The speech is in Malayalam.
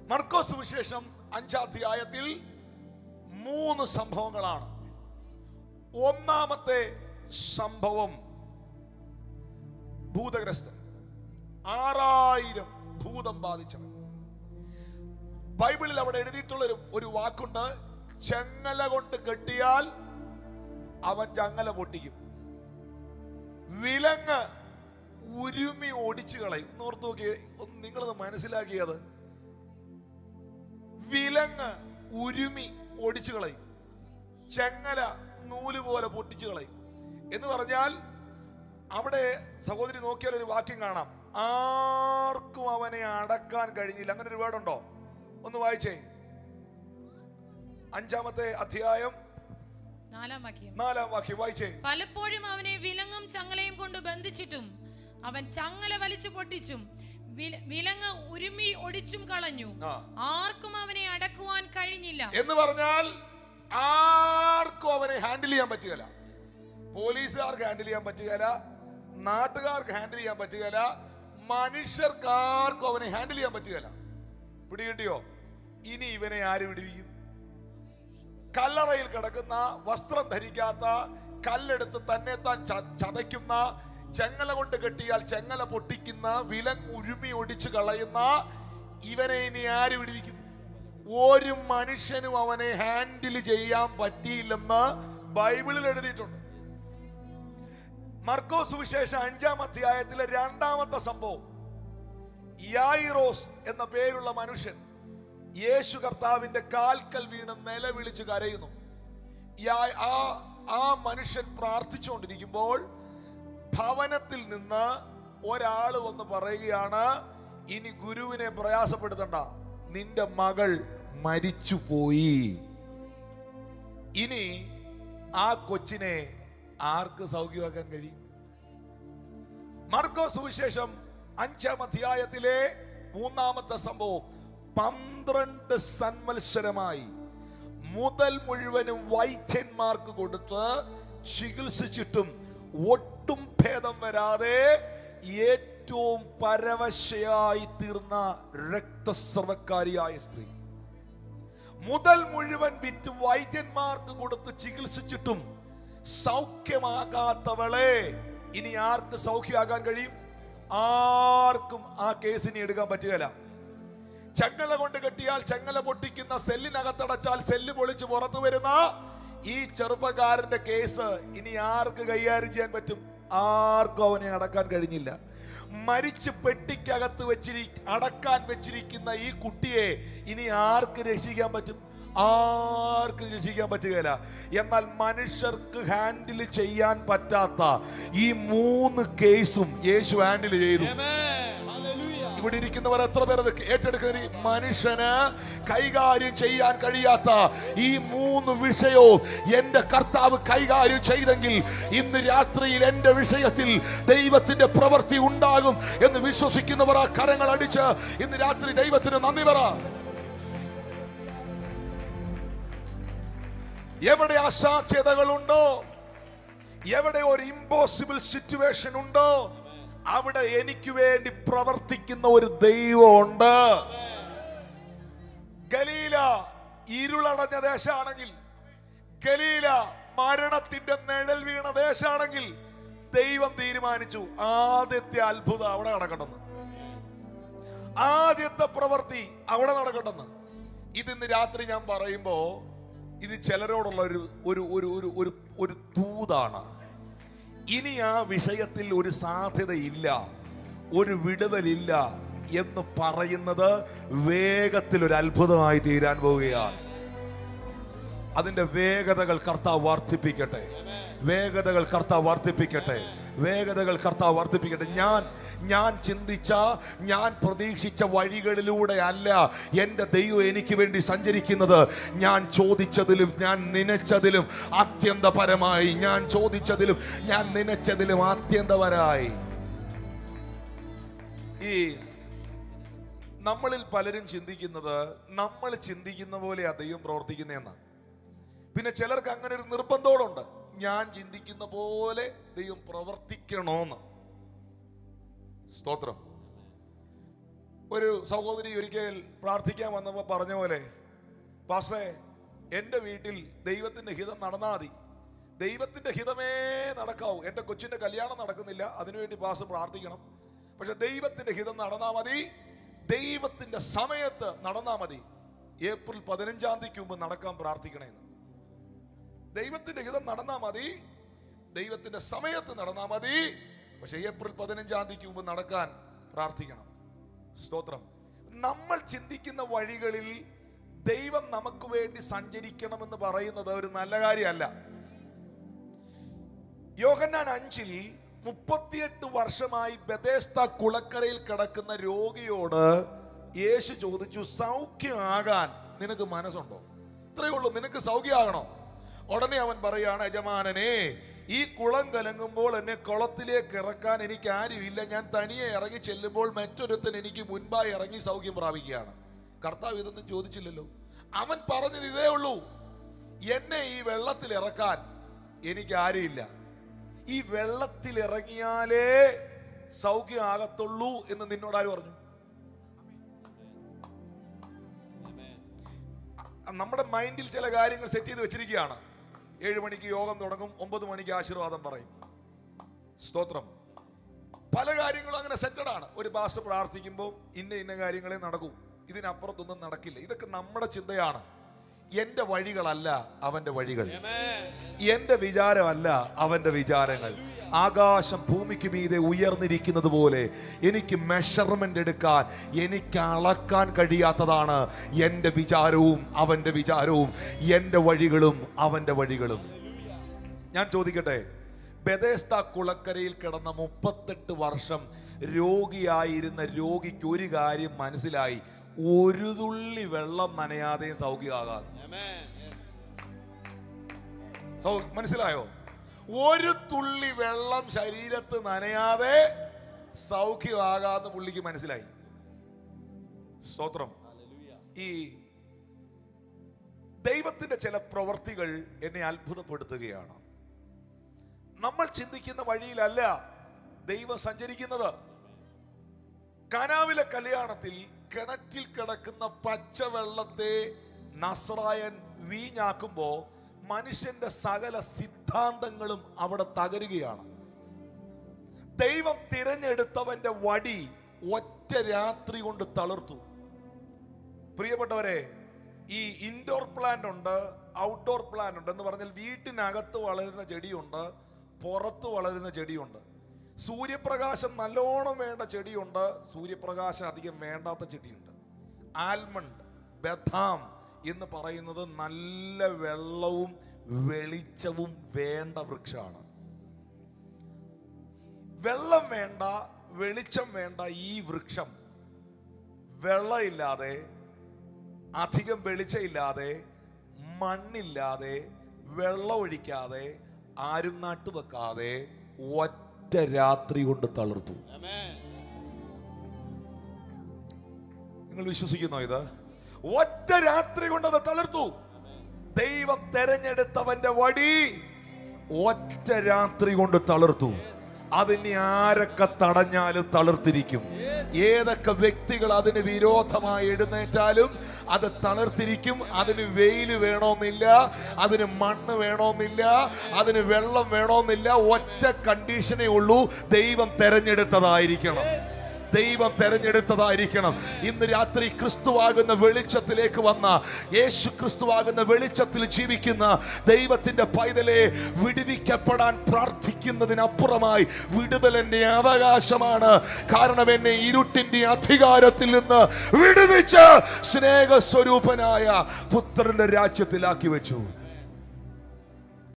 മർക്കോസ് സുവിശേഷം 5-ാം അധ്യായത്തിൽ 3 സംഭവങ്ങളാണ്. ഒന്നാമത്തെ സംഭവം ഭൂതഗ്രസ്തൻ, 6000 ഭൂതം ബാധിച്ചവൻ. ബൈബിളിൽ അവിടെ എഴുതിയിട്ടുള്ള ഒരു വാക്കുണ്ട്, ചെങ്ങല കൊണ്ട് കെട്ടിയാൽ അവൻ ചങ്ങല പൊട്ടിക്കും, വിലങ്ങ് ഉരുമി ഓടിച്ചു കളയും. ഓർത്ത് നോക്കിയേ, നിങ്ങളത് മനസ്സിലാക്കിയത്, വിലങ്ങ് ഉരുമി ഓടിച്ചു കളയും, ചെങ്ങല നൂല് പോലെ പൊട്ടിച്ചു കളയും. എന്ന് പറഞ്ഞാൽ അവിടെ സഹോദരി നോക്കിയാൽ ഒരു വാക്യം കാണാം, ആർക്കും അവനെ അടക്കാൻ കഴിഞ്ഞില്ല. അങ്ങനെ ഒരു വേർഡുണ്ടോ? ഒന്ന് വായിച്ചേ. 5-ാമത്തെ അധ്യായം 4-ാം വാക്യം വായിച്ചേ. പലപ്പോഴും അവനെ വിലങ്ങും ചങ്ങലയും കൊണ്ട് ബന്ധിച്ചിട്ടും അവൻ ചങ്ങല വലിച്ചു പൊട്ടിച്ചും വിലങ്ങ് ഉരുമി ഒടിച്ചും കളഞ്ഞു, ആർക്കും അവനെ അടക്കുവാൻ കഴിഞ്ഞില്ല. എന്ന് പറഞ്ഞാൽ ആർക്കും അവനെ ഹാൻഡിൽ ചെയ്യാൻ പറ്റുകയില്ല. പോലീസുകാർക്ക് ഹാൻഡിൽ ചെയ്യാൻ പറ്റുകയില്ല, നാട്ടുകാർക്ക് ഹാൻഡിൽ ചെയ്യാൻ പറ്റുകയില്ല, മനുഷ്യർക്കാർക്കും അവനെ ഹാൻഡിൽ ചെയ്യാൻ പറ്റുകയില്ല. പിടികിട്ടിയോ? ഇനി ഇവനെ ആര് വിടുവിക്കും? കല്ലറയിൽ കിടക്കുന്ന, വസ്ത്രം ധരിക്കാത്ത, കല്ലെടുത്ത് തന്നെ താൻ ചതയ്ക്കുന്ന, ചെങ്ങല കൊണ്ട് കെട്ടിയാൽ ചെങ്ങല പൊട്ടിക്കുന്ന, വിലങ്ങ് ഉരുമി ഒടിച്ചു കളയുന്ന ഇവനെ ഇനി ആര് വിടുവിക്കും? ഒരു മനുഷ്യനും അവനെ ഹാൻഡിൽ ചെയ്യാൻ പറ്റിയില്ലെന്ന് ബൈബിളിൽ എഴുതിയിട്ടുണ്ട്. മർക്കോസ് സുവിശേഷം 5-ാം അധ്യായത്തിലെ 2-ാമത്തെ സംഭവം, യായിറോസ് എന്ന പേരുള്ള മനുഷ്യൻ യേശു കർത്താവിന്റെ കാൽക്കൽ വീണ് നിലവിളിച്ച് കരയുന്നു. ആ മനുഷ്യൻ പ്രാർത്ഥിച്ചുകൊണ്ടിരിക്കുമ്പോൾ ഭവനത്തിൽ നിന്ന് ഒരാള് വന്ന് പറയുകയാണ്, ഇനി ഗുരുവിനെ പ്രയാസപ്പെടുത്തണ്ട, നിന്റെ മകൾ മരിച്ചുപോയി. ഇനി ആ കൊച്ചിനെ ആർക്ക് സൗഖ്യമാക്കാൻ കഴിയും? മർക്കോസ് സുവിശേഷം 5-ാം അധ്യായത്തിലെ 3-ാമത്തെ സംഭവം, 12 സംവത്സരമായി മുതൽ മുഴുവനും വൈദ്യന്മാർക്ക് കൊടുത്ത് ചികിത്സിച്ചിട്ടും ഒട്ടും ഭേദം വരാതെ ഏറ്റവും പരവശയായി തീർന്ന രക്തസ്രവക്കാരിയായ സ്ത്രീ, മുതൽ മുഴുവൻ വിറ്റ് വൈദ്യന്മാർക്ക് കൊടുത്ത് ചികിത്സിച്ചിട്ടും സൗഖ്യമാകാത്തവളെ ഇനി ആർക്ക് സൗഖ്യമാകാൻ കഴിയും? ആർക്കും ആ കേസിനെ എടുക്കാൻ പറ്റുകയില്ല. ചെങ്ങല കൊണ്ട് കെട്ടിയാൽ ചെങ്ങല പൊട്ടിക്കുന്ന, സെല്ലിനകത്തടച്ചാൽ സെല്ല് പൊളിച്ച് പുറത്തു വരുന്ന ഈ ചെറുപ്പക്കാരന്റെ കേസ് ഇനി ആർക്ക് കൈകാര്യം ചെയ്യാൻ പറ്റും? ആർക്കും അവനെ അടക്കാൻ കഴിഞ്ഞില്ല. മരിച്ച് പെട്ടിക്കകത്ത് അടക്കാൻ വെച്ചിരിക്കുന്ന ഈ കുട്ടിയെ ഇനി ആർക്ക് രക്ഷിക്കാൻ പറ്റും? ആർക്കും രക്ഷിക്കാൻ പറ്റുകയില്ല. എന്നാൽ മനുഷ്യർക്ക് ഹാൻഡിൽ ചെയ്യാൻ പറ്റാത്ത ഈ 3 കേസും യേശു ഹാൻഡിൽ ചെയ്തു. ഇവിടെ ഇരിക്കുന്നവർ എത്ര പേർ ഏറ്റെടുക്കുന്ന? മനുഷ്യന് കൈകാര്യം ചെയ്യാൻ കഴിയാത്ത ഈ 3 വിഷയവും എന്റെ കർത്താവ് കൈകാര്യം ചെയ്തെങ്കിൽ ഇന്ന് രാത്രിയിൽ എന്റെ വിഷയത്തിൽ ദൈവത്തിന്റെ പ്രവൃത്തി ഉണ്ടാകും എന്ന് വിശ്വസിക്കുന്നവർ ആ കരങ്ങൾ അടിച്ച് ഇന്ന് രാത്രി ദൈവത്തിന് നന്ദി പറ. എവിടെ അസാധ്യതകളുണ്ടോ, എവിടെ ഒരു ഇമ്പോസിബിൾ സിറ്റുവേഷൻ ഉണ്ടോ, അവിടെ എനിക്ക് വേണ്ടി പ്രവർത്തിക്കുന്ന ഒരു ദൈവമുണ്ട്. ഗലീല ഇരുളടഞ്ഞ ദേശമാണെങ്കിൽ, ഗലീല മരണത്തിന്റെ നിഴൽ വീണ ദേശമാണെങ്കിൽ ദൈവം തീരുമാനിച്ചു ആദ്യത്തെ അത്ഭുതം അവിടെ നടക്കണമെന്ന്, ആദ്യത്തെ പ്രവൃത്തി അവിടെ നടക്കണമെന്ന്. ഇതിന്ന് രാത്രി ഞാൻ പറയുമ്പോ ഇത് ചിലരോടുള്ള ഒരു തൂതാണ്. ഇനി ആ വിഷയത്തിൽ ഒരു സാധ്യതയില്ല, ഒരു വിടുതലില്ല എന്ന് പറയുന്നത് വേഗത്തിൽ ഒരു അത്ഭുതമായി തീരാൻ പോവുകയാണ്. അതിന്റെ വേഗതകൾ കർത്താവ് വർദ്ധിപ്പിക്കട്ടെ, വേഗതകൾ കർത്താവ് വർദ്ധിപ്പിക്കട്ടെ, വേഗതകൾ കർത്താവ് വർദ്ധിപ്പിക്കട്ടെ. ഞാൻ ചിന്തിച്ച, ഞാൻ പ്രതീക്ഷിച്ച വഴികളിലൂടെ അല്ല എൻ്റെ ദൈവം എനിക്ക് വേണ്ടി സഞ്ചരിക്കുന്നത്. ഞാൻ ചോദിച്ചതിലും ഞാൻ നനച്ചതിലും അത്യന്തപരമായി, ഞാൻ ചോദിച്ചതിലും ഞാൻ നനച്ചതിലും അത്യന്തപരമായി. ഈ നമ്മളിൽ പലരും ചിന്തിക്കുന്നത് നമ്മൾ ചിന്തിക്കുന്ന പോലെയാ ദൈവം പ്രവർത്തിക്കുന്നതെന്നാണ്. പിന്നെ ചിലർക്ക് അങ്ങനെ ഒരു നിർബന്ധമുണ്ട്, ഞാൻ ചിന്തിക്കുന്ന പോലെ ദൈവം പ്രവർത്തിക്കണമെന്ന്. സ്തോത്രം. ഒരു സഹോദരി ഒരിക്കൽ പ്രാർത്ഥിക്കാൻ വന്നപ്പോൾ പറഞ്ഞ പോലെ, പാസ്റ്റേ, എൻ്റെ വീട്ടിൽ ദൈവത്തിൻ്റെ ഹിതം നടന്നാൽ മതി, ദൈവത്തിൻ്റെ ഹിതമേ നടക്കാവൂ, എൻ്റെ കൊച്ചിൻ്റെ കല്യാണം നടക്കുന്നില്ല, അതിനുവേണ്ടി പാസ്റ്റർ പ്രാർത്ഥിക്കണം, പക്ഷെ ദൈവത്തിൻ്റെ ഹിതം നടന്നാൽ മതി, ദൈവത്തിൻ്റെ സമയത്ത് നടന്നാൽ മതി, ഏപ്രിൽ 15-ാം തീയതിക്ക് മുമ്പ് നടക്കാൻ പ്രാർത്ഥിക്കണേന്ന്. ദൈവത്തിൻ്റെ ഹിതം നടന്നാൽ മതി, ദൈവത്തിൻ്റെ സമയത്ത് നടന്നാൽ മതി, പക്ഷെ ഏപ്രിൽ 15-ാം തീയതിക്ക് മുമ്പ് നടക്കാൻ പ്രാർത്ഥിക്കണം. സ്തോത്രം. നമ്മൾ ചിന്തിക്കുന്ന വഴികളിൽ ദൈവം നമുക്ക് വേണ്ടി സഞ്ചരിക്കണമെന്ന് പറയുന്നത് ഒരു നല്ല കാര്യമല്ല. യോഹന്നാൻ 5-ൽ 38 വർഷമായി ബെഥേസ്ദ കുളക്കരയിൽ കിടക്കുന്ന രോഗിയോട് യേശു ചോദിച്ചു, സൗഖ്യമാകാൻ നിനക്ക് മനസ്സുണ്ടോ? ഇത്രയേ ഉള്ളൂ, നിനക്ക് സൗഖ്യമാകണോ? ഉടനെ അവൻ പറയാണ്, യജമാനനെ, ഈ കുളം കലങ്ങുമ്പോൾ എന്നെ കുളത്തിലേക്ക് ഇറക്കാൻ എനിക്ക് ആരുമില്ല, ഞാൻ തനിയെ ഇറങ്ങി ചെല്ലുമ്പോൾ മറ്റൊരുത്തൻ എനിക്ക് മുൻപായി ഇറങ്ങി സൗഖ്യം പ്രാപിക്കുകയാണ്. കർത്താവ് ഇതൊന്നും ചോദിച്ചില്ലല്ലോ. അവൻ പറഞ്ഞത് ഇതേ ഉള്ളൂ, എന്നെ ഈ വെള്ളത്തിൽ ഇറക്കാൻ എനിക്ക് ആരുമില്ല, ഈ വെള്ളത്തിൽ ഇറങ്ങിയാലേ സൗഖ്യം ആകത്തുള്ളൂ എന്ന് നിന്നോട് ആര് പറഞ്ഞു? നമ്മുടെ മൈൻഡിൽ ചില കാര്യങ്ങൾ സെറ്റ് ചെയ്ത് വെച്ചിരിക്കുകയാണ്. 7 മണിക്ക് യോഗം തുടങ്ങും, 9 മണിക്ക് ആശീർവാദം പറയും. സ്തോത്രം. പല കാര്യങ്ങളും അങ്ങനെ സെറ്റഡ് ആണ്. ഒരു പാസ്റ്റർ പ്രാർത്ഥിക്കുമ്പോൾ ഇന്ന കാര്യങ്ങളെ നടക്കൂ, ഇതിനപ്പുറത്തൊന്നും നടക്കില്ല. ഇതൊക്കെ നമ്മുടെ ചിന്തയാണ്. എന്റെ വഴികളല്ല അവന്റെ വഴികൾ, എന്റെ വിചാരമല്ല അവന്റെ വിചാരങ്ങൾ. ആകാശം ഭൂമിക്ക് മീതെ ഉയർന്നിരിക്കുന്നത് പോലെ എനിക്ക് മെഷർമെന്റ് എടുക്കാൻ, എനിക്ക് അളക്കാൻ കഴിയാത്തതാണ് എന്റെ വിചാരവും അവന്റെ വിചാരവും, എന്റെ വഴികളും അവന്റെ വഴികളും. ഞാൻ ചോദിക്കട്ടെ, ബെഥേസ്ദ കുളക്കരയിൽ കിടന്ന 38 വർഷം രോഗിയായിരുന്ന രോഗിക്ക് ഒരു കാര്യം മനസ്സിലായി, ഒരു തുള്ളി വെള്ളം നനയാതെയും സൗഖ്യമാകാതെ. മനസ്സിലായോ? ഒരു തുള്ളി വെള്ളം ശരീരത്ത് നനയാതെ സൗഖ്യമാകാന്ന് പുള്ളിക്ക് മനസ്സിലായി. സ്തോത്രം. ഈ ദൈവത്തിന്റെ ചില പ്രവൃത്തികൾ എന്നെ അത്ഭുതപ്പെടുത്തുകയാണ്. നമ്മൾ ചിന്തിക്കുന്ന വഴിയിലല്ല ദൈവം സഞ്ചരിക്കുന്നത്. കാനാവിലെ കല്യാണത്തിൽ കിണറ്റിൽ കിടക്കുന്ന പച്ചവെള്ളത്തെ നസ്രായൻ വീഞ്ഞാക്കുമ്പോ മനുഷ്യന്റെ സകല സിദ്ധാന്തങ്ങളും അവിടെ തകരുകയാണ്. ദൈവം തിരഞ്ഞെടുത്തവന്റെ വടി ഒറ്റ രാത്രി കൊണ്ട് തളിർത്തു. പ്രിയപ്പെട്ടവരെ, ഈ ഇൻഡോർ പ്ലാന്റ് ഉണ്ട്, ഔട്ട്ഡോർ പ്ലാന്റ് ഉണ്ട് എന്ന് പറഞ്ഞാൽ വീട്ടിനകത്ത് വളരുന്ന ചെടിയുണ്ട്, പുറത്ത് വളരുന്ന ചെടിയുണ്ട്. സൂര്യപ്രകാശം നല്ലോണം വേണ്ട ചെടിയുണ്ട്, സൂര്യപ്രകാശം അധികം വേണ്ടാത്ത ചെടിയുണ്ട്. ആൽമണ്ട്, ബദാം എന്ന് പറയുന്നത് നല്ല വെള്ളവും വെളിച്ചവും വേണ്ട വൃക്ഷമാണ്. വെള്ളം വേണ്ട, വെളിച്ചം വേണ്ട ഈ വൃക്ഷം വെള്ളമില്ലാതെ, അധികം വെളിച്ചമില്ലാതെ, മണ്ണില്ലാതെ, വെള്ളം ഒഴിക്കാതെ, ആരും നട്ടുവെക്കാതെ ഒറ്റ രാത്രി കൊണ്ട് തളിർത്തു. നിങ്ങൾ വിശ്വസിക്കുന്നോ ഇത്? ഒറ്റ രാത്രി കൊണ്ട് അത് തളിർത്തു. ദൈവം തെരഞ്ഞെടുത്തവന്റെ വടി ഒറ്റ രാത്രി കൊണ്ട് തളിർത്തു. അതിനെ ആരൊക്കെ തടഞ്ഞാലും തളിർത്തിരിക്കും. ഏതൊക്കെ വ്യക്തികൾ അതിന് വിരോധമായി എഴുന്നേറ്റാലും അത് തളിർത്തിരിക്കും. അതിന് വെയിൽ വേണമെന്നില്ല, അതിന് മണ്ണ് വേണമെന്നില്ല, അതിന് വെള്ളം വേണമെന്നില്ല. ഒറ്റ കണ്ടീഷനേ ഉള്ളൂ, ദൈവം തെരഞ്ഞെടുത്തതായിരിക്കണം. ദൈവം തെരഞ്ഞെടുത്തതായിരിക്കണം. ഇന്ന് രാത്രി ക്രിസ്തുവാകുന്ന വെളിച്ചത്തിലേക്ക് വന്ന, യേശു ക്രിസ്തുവാകുന്ന വെളിച്ചത്തിൽ ജീവിക്കുന്ന ദൈവത്തിന്റെ പൈതലെ, വിടുവിക്കപ്പെടാൻ പ്രാർത്ഥിക്കുന്നതിനപ്പുറമായി വിടുതൽ എന്റെ അവകാശമാണ്. കാരണം എന്നെ ഇരുട്ടിന്റെ അധികാരത്തിൽ നിന്ന് വിടുവിച്ച് സ്നേഹസ്വരൂപനായ പുത്രന്റെ രാജ്യത്തിലാക്കി വെച്ചു.